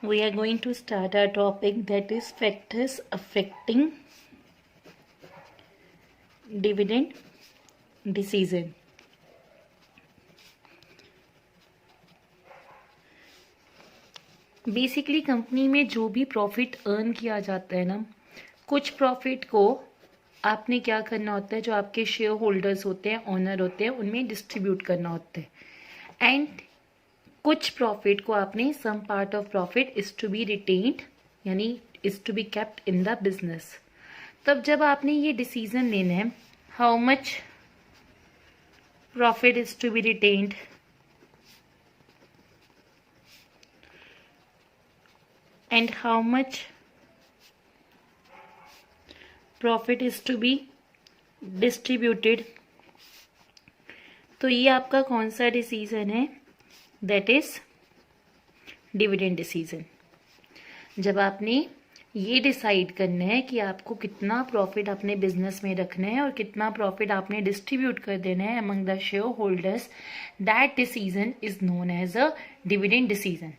we are going to start our topic, that is factors affecting dividend decision. Basically company में जो भी profit earn किया जाता है ना, कुछ प्रॉफिट को आपने क्या करना होता है, जो आपके शेयर होल्डर्स होते हैं, ओनर होते हैं, उनमें डिस्ट्रीब्यूट करना होता है। एंड कुछ प्रॉफिट को आपने some part of profit is to be retained, यानी is to be kept in the business. तब जब आपने ये डिसीजन लेना है, how much profit is to be retained and how much profit is to be distributed, तो ये आपका कौन सा डिसीजन है, दैट इज डिविडेंड डिसीजन। जब आपने ये डिसाइड करना है कि आपको कितना प्रॉफिट अपने बिजनेस में रखना है और कितना प्रॉफिट आपने डिस्ट्रीब्यूट कर देना है among the shareholders, that decision is known as a dividend decision.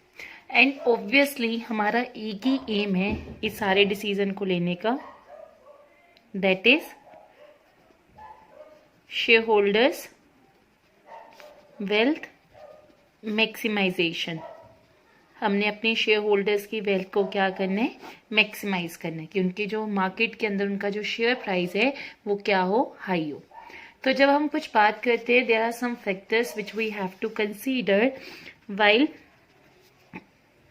And obviously हमारा एक ही एम है इस सारे डिसीजन को लेने का, that is shareholders wealth maximisation. हमने अपने शेयर होल्डर्स की वेल्थ को क्या करना है, मैक्सिमाइज करना है, कि उनके जो मार्केट के अंदर उनका जो शेयर प्राइस है वो क्या हो, हाई हो। तो जब हम कुछ बात करते हैं, there are some factors which we have to consider while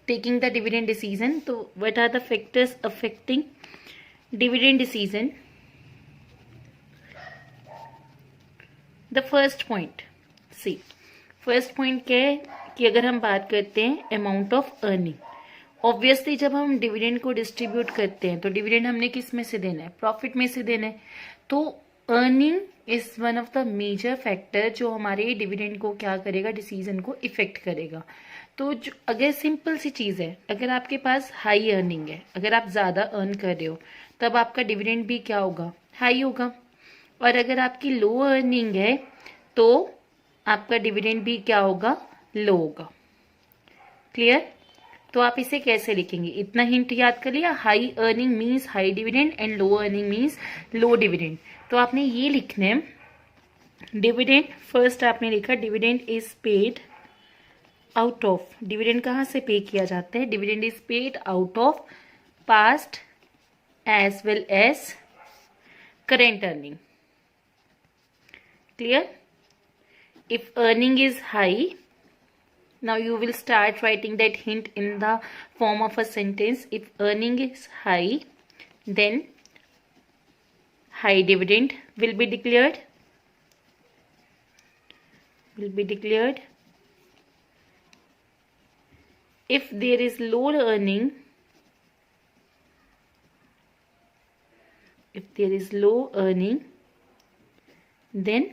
taking the dividend decision. So what are the factors affecting dividend decision? The first point, see, first point क्या है कि अगर हम बात करते हैं अमाउंट ऑफ अर्निंग, ऑब्वियसली जब हम डिविडेंड को डिस्ट्रीब्यूट करते हैं तो डिविडेंड हमने किस में से देना है, प्रॉफिट में से देना है। तो earning is one of the major factor जो हमारे डिविडेंड को क्या करेगा, डिसीजन को इफेक्ट करेगा। तो जो अगर सिंपल सी चीज है, अगर आपके पास हाई अर्निंग है, अगर आप ज्यादा अर्न कर रहे हो, तब आपका डिविडेंड भी क्या होगा, हाई होगा। और अगर आपकी लो अर्निंग है तो आपका डिविडेंड भी क्या होगा, लो होगा। क्लियर? तो आप इसे कैसे लिखेंगे, इतना हिंट याद कर लिया, high earning means high dividend and low earning means low dividend. तो आपने ये लिखना है, डिविडेंड फर्स्ट आपने लिखा, dividend is paid out of, dividend कहाँ से पे किया जाता है, dividend is paid out of past as well as current earning. Clear? If earning is high, now you will start writing that hint in the form of a sentence. If earning is high, then high dividend will be declared, if there is low earning, then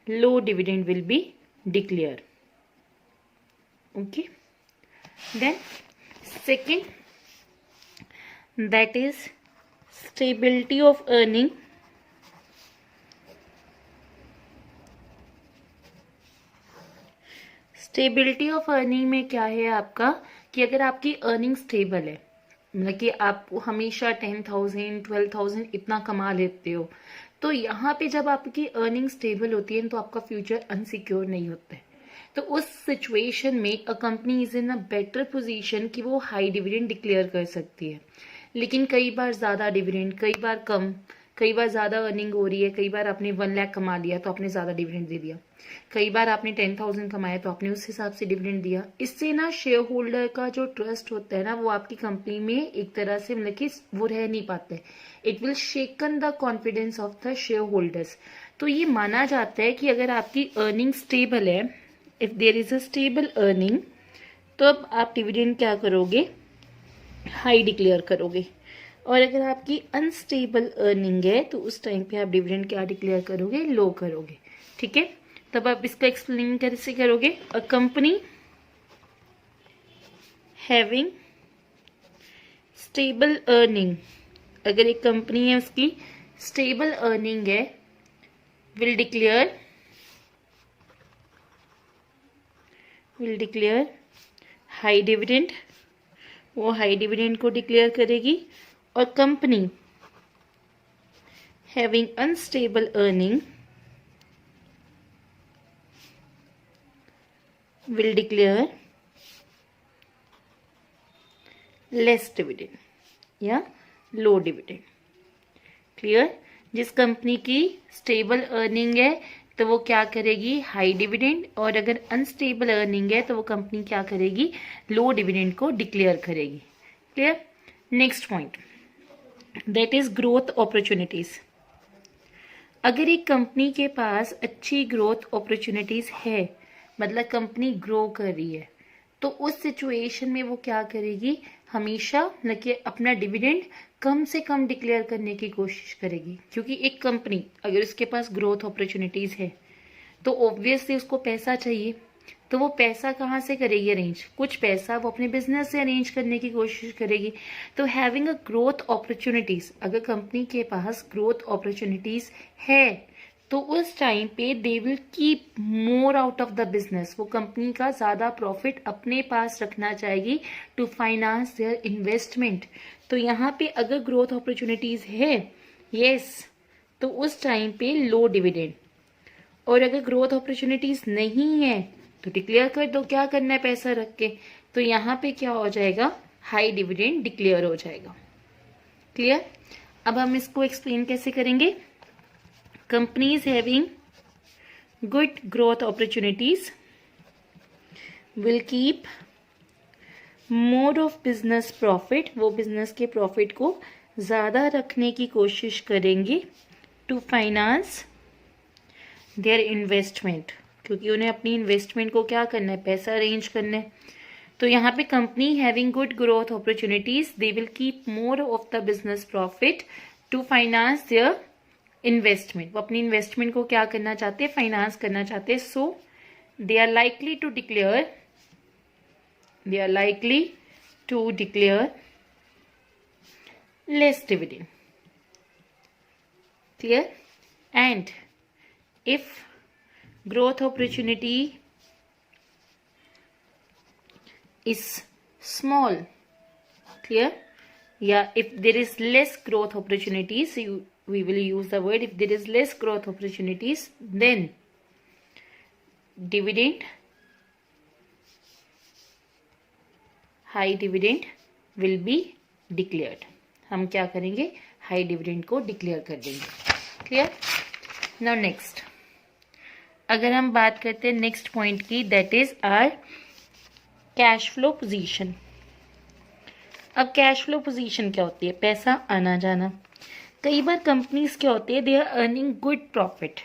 low dividend will be declared. Okay, then second, that is stability of earning. Stability of earning में क्या है आपका, कि अगर आपकी earning stable है, मतलब कि आप हमेशा 10,000 12,000 इतना कमा लेते हो, तो यहाँ पे जब आपकी अर्निंग स्टेबल होती है तो आपका फ्यूचर अनसिक्योर नहीं होता है। तो उस सिचुएशन में a company is in a better position कि वो हाई डिविडेंड डिक्लेयर कर सकती है। लेकिन कई बार ज्यादा डिविडेंड, कई बार कम, कई बार ज्यादा अर्निंग हो रही है, कई बार आपने 1 लाख कमा लिया तो आपने ज्यादा डिविडेंड दे दिया, कई बार आपने 10,000 कमाया तो आपने उस हिसाब से डिविडेंड दिया। इससे ना शेयर होल्डर का जो ट्रस्ट होता है ना, वो आपकी कंपनी में एक तरह से मतलब कि वो रह नहीं पाता है। It will shaken the confidence of the shareholders. तो ये माना जाता है कि अगर आपकी अर्निंग स्टेबल है, if there is a stable earning, तो अब आप डिविडेंड क्या करोगे, हाई डिक्लेयर करोगे। और अगर आपकी अनस्टेबल अर्निंग है तो उस टाइम पे आप डिविडेंड क्या डिक्लेयर करोगे, लो करोगे। ठीक है, तब आप इसका एक्सप्लेन कैसे करोगे, अ कंपनी हैविंग स्टेबल अर्निंग, अगर एक कंपनी है उसकी स्टेबल अर्निंग है, विल डिक्लेयर हाई डिविडेंड वो हाई डिविडेंड को डिक्लेयर करेगी, और company having unstable earning will declare less dividend या लो डिविडेंड। क्लियर? जिस कंपनी की स्टेबल अर्निंग है तो वो क्या करेगी, हाई डिविडेंड, और अगर अनस्टेबल अर्निंग है तो वो कंपनी क्या करेगी, लो डिविडेंड को डिक्लेयर करेगी। Clear? Next point, that is growth opportunities. अगर एक कंपनी के पास अच्छी ग्रोथ अपॉर्चुनिटीज है, मतलब कंपनी ग्रो कर रही है, तो उस सिचुएशन में वो क्या करेगी, हमेशा न कि अपना डिविडेंड कम से कम डिक्लेयर करने की कोशिश करेगी। क्योंकि एक कंपनी अगर उसके पास ग्रोथ अपॉर्चुनिटीज है तो ऑब्वियसली उसको पैसा चाहिए, तो वो पैसा कहाँ से करेगी अरेंज, कुछ पैसा वो अपने बिजनेस से अरेंज करने की कोशिश करेगी। तो हैविंग अ ग्रोथ अपॉर्चुनिटीज, अगर कंपनी के पास ग्रोथ अपॉर्चुनिटीज है तो उस टाइम पे दे will keep more out of the business, वो कंपनी का ज्यादा प्रॉफिट अपने पास रखना चाहेगी टू फाइनेंस देयर इन्वेस्टमेंट। तो यहाँ पे अगर ग्रोथ अपॉर्चुनिटीज है, यस, तो उस टाइम पे लो डिविडेंड, और अगर ग्रोथ अपॉर्चुनिटीज नहीं है तो डिक्लेयर कर दो, क्या करना है पैसा रख के। तो यहाँ पे क्या हो जाएगा, हाई डिविडेंड डिक्लेयर हो जाएगा। क्लियर? अब हम इसको एक्सप्लेन कैसे करेंगे। Companies having good growth opportunities will keep more of business profit, वो बिजनेस के प्रॉफिट को ज्यादा रखने की कोशिश करेंगे टू फाइनेंस देयर इन्वेस्टमेंट, क्योंकि उन्हें अपनी इन्वेस्टमेंट को क्या करना है, पैसा अरेंज करना है। तो यहाँ पे company having good growth opportunities they will keep more of the business profit to finance their investment, वो अपनी इन्वेस्टमेंट को क्या करना चाहते हैं, फाइनेंस करना चाहते हैं। So they are likely to declare less dividend. Clear? And if growth opportunity is small, clear, yeah, if there is less growth opportunities, we will use the word, if there is less growth opportunities, then dividend, high dividend will be declared। हम क्या करेंगे, high dividend को declare कर देंगे। Clear? Now next, अगर हम बात करते हैं नेक्स्ट पॉइंट की, that is are cash flow position. अब कैश फ्लो पोजीशन क्या होती है, पैसा आना जाना। कई बार कंपनीज क्या होती है, they are earning good profit,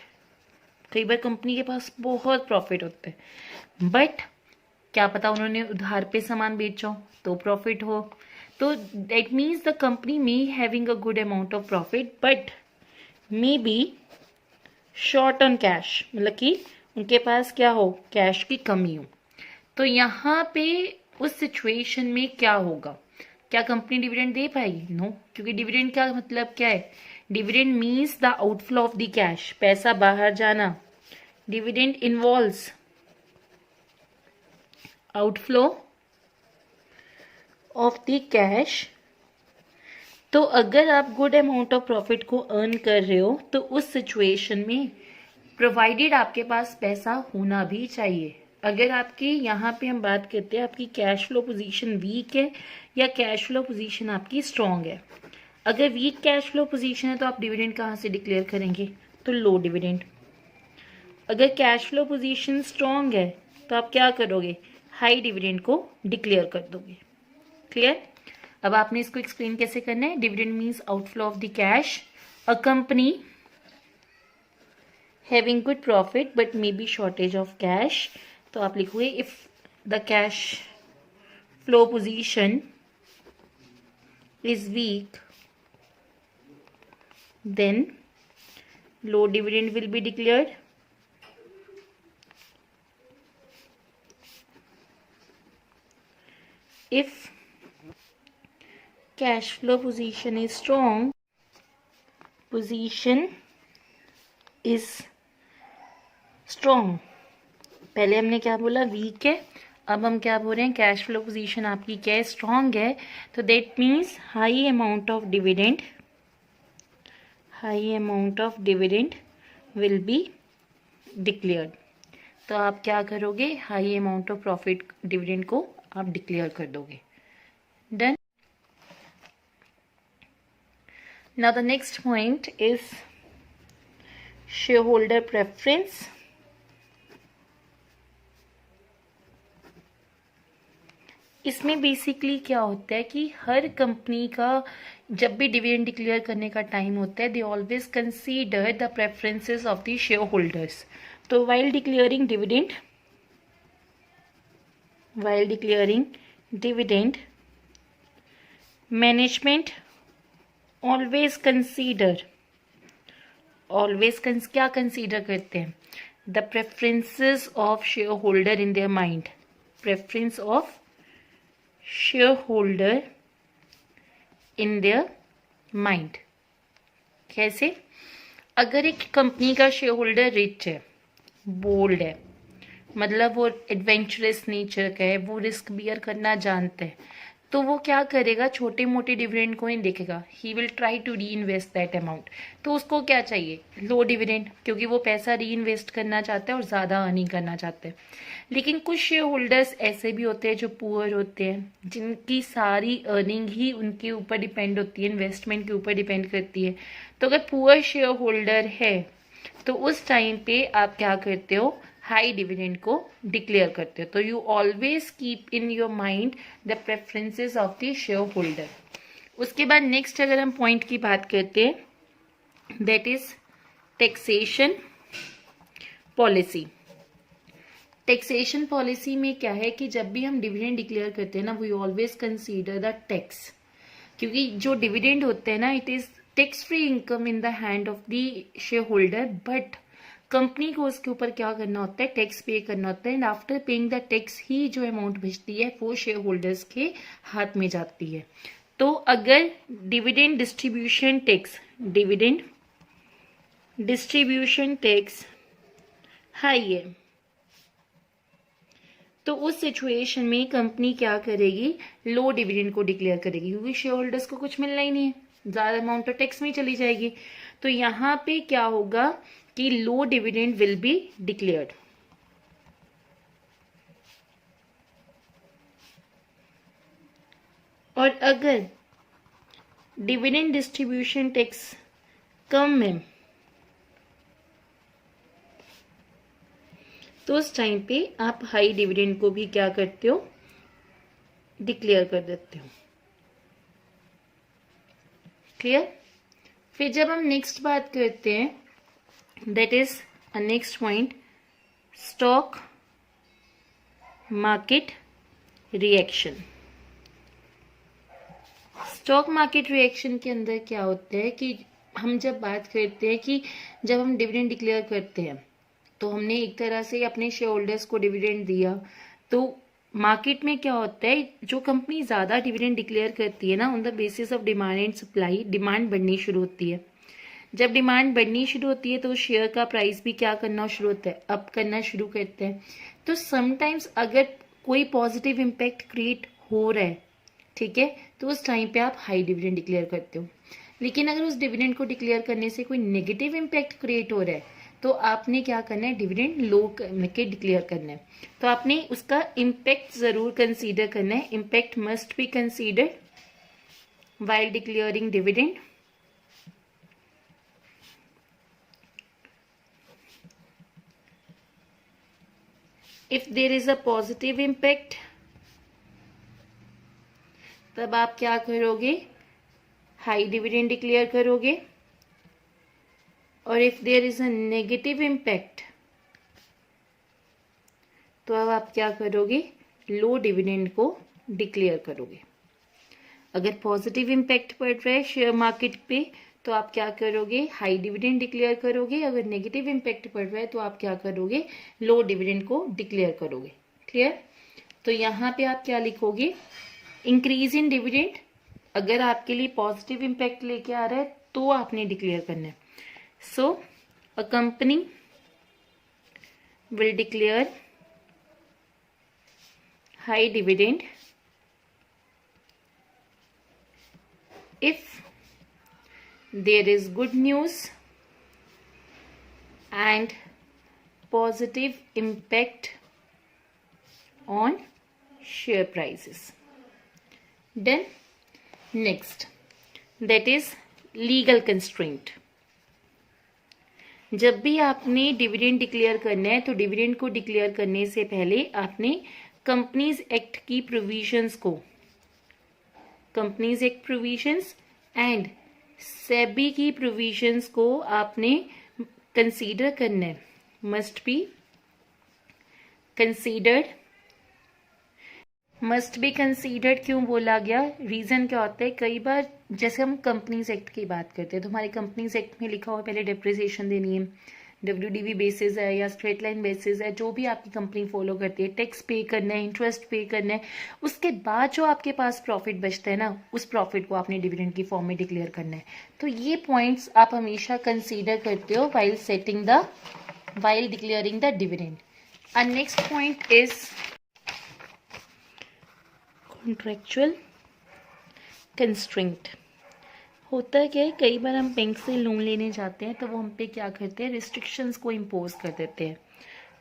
कई बार कंपनी के पास बहुत प्रॉफिट होता है, बट क्या पता उन्होंने उधार पे सामान बेचा हो तो प्रॉफिट हो, तो that means the company may having a good amount of profit but may B short on cash, मतलब कि उनके पास क्या हो, कैश की कमी हो। तो यहाँ पे उस सिचुएशन में क्या होगा, क्या कंपनी डिविडेंड दे पाएगी? नो, क्योंकि डिविडेंड का मतलब क्या है, dividend means the outflow of the cash, पैसा बाहर जाना। Dividend involves outflow of the cash. तो अगर आप गुड अमाउंट ऑफ प्रॉफिट को अर्न कर रहे हो तो उस सिचुएशन में प्रोवाइडेड आपके पास पैसा होना भी चाहिए। अगर आपकी यहाँ पे हम बात करते हैं आपकी कैश फ्लो पोजीशन वीक है या कैश फ्लो पोजीशन आपकी स्ट्रांग है। अगर वीक कैश फ्लो पोजीशन है तो आप डिविडेंड कहाँ से डिक्लेयर करेंगे, तो लो डिविडेंड। अगर कैश फ्लो पोजीशन स्ट्रांग है तो आप क्या करोगे, हाई डिविडेंड को डिक्लेयर कर दोगे। क्लियर? अब आपने इसको एक्सप्लेन कैसे करना है। Dividend means outflow of the cash, a company having good profit but may be shortage of cash. तो आप लिखोगे if the cash flow position is weak then low dividend will be declared. If cash flow position is strong, पहले हमने क्या बोला, week है, अब हम क्या बोल रहे हैं, कैश फ्लो पोजीशन आपकी क्या है, स्ट्रांग है, तो that means high amount of dividend will be declared. तो आप क्या करोगे, high amount of profit dividend को आप डिक्लेयर कर दोगे। Done. Now the next point is share holder preference. इसमें बेसिकली क्या होता है कि हर कंपनी का जब भी डिविडेंड डिक्लेयर करने का टाइम होता है, they always consider the preferences of the shareholders. तो while declaring dividend, management always क्या कंसीडर करते हैं, the preferences of share holder in their mind, preference of share holder in their mind. कैसे, अगर एक company का share holder rich है, bold है, मतलब वो एडवेंचरस नेचर का है, वो रिस्क बियर करना जानता है, तो वो क्या करेगा, छोटे मोटे डिविडेंड को नहीं देखेगा, he will try to reinvest that amount. तो उसको क्या चाहिए, लो डिविडेंड, क्योंकि वो पैसा री इन्वेस्ट करना चाहता है और ज़्यादा अर्निंग करना चाहते हैं। लेकिन कुछ शेयर होल्डर्स ऐसे भी होते हैं जो पुअर होते हैं, जिनकी सारी अर्निंग ही उनके ऊपर डिपेंड होती है, इन्वेस्टमेंट के ऊपर डिपेंड करती है। तो अगर पुअर शेयर होल्डर है तो उस टाइम पे आप क्या करते हो, हाई डिविडेंड को डिक्लेयर करते हो। तो you always keep in your mind the preferences of the share holder. उसके बाद नेक्स्ट अगर हम पॉइंट की बात करते हैं, that is taxation policy. Taxation policy में क्या है कि जब भी हम डिविडेंड डिक्लेयर करते हैं ना, we always consider the tax, क्योंकि जो डिविडेंड होते हैं ना, it is tax free income in the hand of the shareholder, but company को उसके ऊपर क्या करना होता है, टैक्स पे करना होता है, and after paying the tax ही जो अमाउंट बचती है वो शेयर होल्डर्स के हाथ में जाती है। तो अगर डिविडेंड डिस्ट्रीब्यूशन टैक्स हाई है, तो उस सिचुएशन में कंपनी क्या करेगी, लो डिविडेंड को डिक्लेयर करेगी, क्योंकि शेयर होल्डर्स को कुछ मिलना ही नहीं है, ज्यादा अमाउंट तो टैक्स में चली जाएगी। तो यहाँ पे क्या होगा कि लो डिविडेंड विल बी डिक्लेयर्ड। और अगर डिविडेंड डिस्ट्रीब्यूशन टैक्स कम है, तो उस टाइम पे आप हाई डिविडेंड को भी क्या करते हो, डिक्लेयर कर देते हो। क्लियर। फिर जब हम नेक्स्ट बात करते हैं, that is a next point, stock market reaction. Stock market reaction के अंदर क्या होता है कि हम जब बात करते हैं कि जब हम डिविडेंड डिक्लेयर करते हैं, तो हमने एक तरह से अपने शेयर होल्डर्स को डिविडेंड दिया, तो मार्केट में क्या होता है, जो कंपनी ज्यादा डिविडेंड डिक्लेयर करती है ना, on the basis of demand and supply, demand बढ़नी शुरू होती है। जब डिमांड बढ़नी शुरू होती है तो शेयर का प्राइस भी क्या करना शुरू होता है, अप करना शुरू करते हैं। तो समटाइम्स अगर कोई पॉजिटिव इम्पैक्ट क्रिएट हो रहा है, ठीक है, तो उस टाइम पे आप हाई डिविडेंड डिक्लेयर करते हो। लेकिन अगर उस डिविडेंड को डिक्लेयर करने से कोई नेगेटिव इम्पैक्ट क्रिएट हो रहा है, तो आपने क्या करना है, डिविडेंड लो करके डिक्लेयर करना है। तो आपने उसका इम्पैक्ट जरूर कंसीडर करना है। Impact must be considered while declaring dividend. If there is a positive impact, तब आप क्या करोगे, हाई डिविडेंड डिक्लेयर करोगे। और if there is a negative impact, तो अब आप क्या करोगे, लो डिविडेंड को डिक्लेयर करोगे। अगर पॉजिटिव इम्पैक्ट पड़ रहा है शेयर मार्केट पे, तो आप क्या करोगे, हाई डिविडेंड डिक्लेयर करोगे। अगर नेगेटिव इम्पैक्ट पड़ रहा है तो आप क्या करोगे, लो डिविडेंड को डिक्लेयर करोगे। क्लियर। तो यहाँ पे आप क्या लिखोगे, इंक्रीज इन डिविडेंड, अगर आपके लिए पॉजिटिव इम्पैक्ट लेके आ रहा है तो आपने डिक्लेयर करना है। So a company will declare high dividend if there is good news and positive impact on share prices. Then next, that is legal constraint. जब भी आपने डिविडेंड डिक्लेयर करना है तो डिविडेंड को डिक्लेयर करने से पहले आपने कंपनीज एक्ट की प्रोविजंस को, companies act provisions and SEBI की प्रोविजंस को आपने कंसीडर करना है. मस्ट बी कंसीडर्ड क्यों बोला गया? रीजन क्या होता है, कई बार जैसे हम कंपनीज एक्ट की बात करते हैं तो हमारे कंपनीज एक्ट में लिखा हुआ पहले डेप्रिसिएशन देनी है, WDV बेसिस है या स्ट्रेट लाइन बेसिस है, जो भी आपकी कंपनी फॉलो करती है, टैक्स पे करना है, इंटरेस्ट पे करना है. उसके बाद जो आपके पास प्रॉफिट बचता है ना, उस प्रॉफिट को आपने डिविडेंड की फॉर्म में डिक्लेयर करना है. तो ये पॉइंट्स आप हमेशा कंसीडर करते हो while declaring the dividend. Next point is contractual constraint. होता क्या है, कई बार हम बैंक से लोन लेने जाते हैं तो वो हम पे क्या करते हैं, रिस्ट्रिक्शंस को इम्पोज कर देते हैं.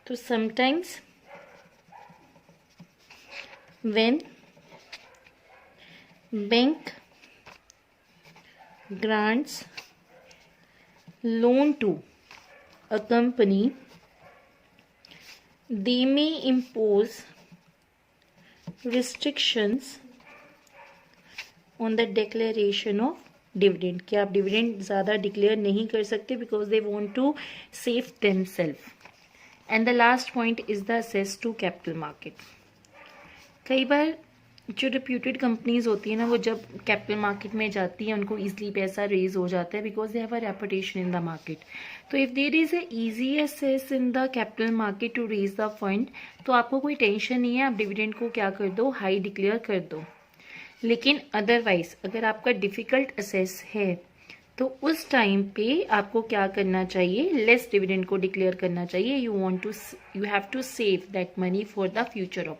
तो sometimes when bank grants loan to a company, they may impose restrictions on the declaration of dividend कि आप डिविडेंड ज़्यादा डिक्लेयर नहीं कर सकते because they want to save themselves. And the last point is the access to capital market. कई बार जो reputed companies होती है ना, वो जब कैपिटल मार्केट में जाती है उनको ईजिली पैसा रेज हो जाता है because they have a reputation in the market. तो if there is a easy access in the capital market to raise the fund, तो आपको कोई टेंशन नहीं है, आप डिविडेंड को क्या कर दो, हाई डिक्लेयर कर दो. लेकिन अदरवाइज अगर आपका डिफिकल्ट असेस है तो उस टाइम पे आपको क्या करना चाहिए, लेस डिविडेंड को डिक्लेयर करना चाहिए. You have to save that money for the future operation.